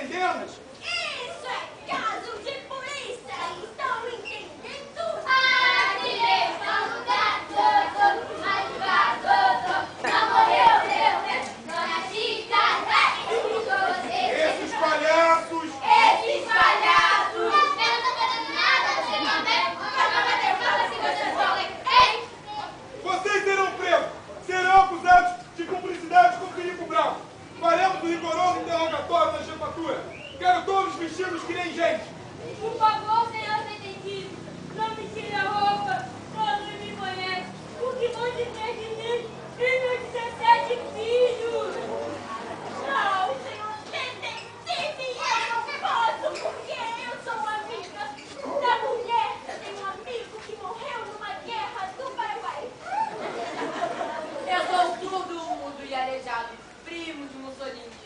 prendê-las? Isso é caso de polícia! Estão entendendo? Esses palhaços! Esses palhaços! Eu não tô fazendo nada, você não vê? Fala se vocês vão, hein? Vocês serão presos! Serão acusados de cumplicidade com Filipe Bravo! Faremos um rigoroso interrogatório na jefatura! Quero todos vestidos que nem gente! Por favor, senhor detetive, não me tire a roupa, todos me conhecem. O que vão dizer de mim e meus 17 filhos? Não, senhor detetive, eu não posso, porque eu sou amiga da mulher. Tenho um amigo que morreu numa guerra do Paraguai. Eu sou todo mudo e aleijado, primo de Mussolini.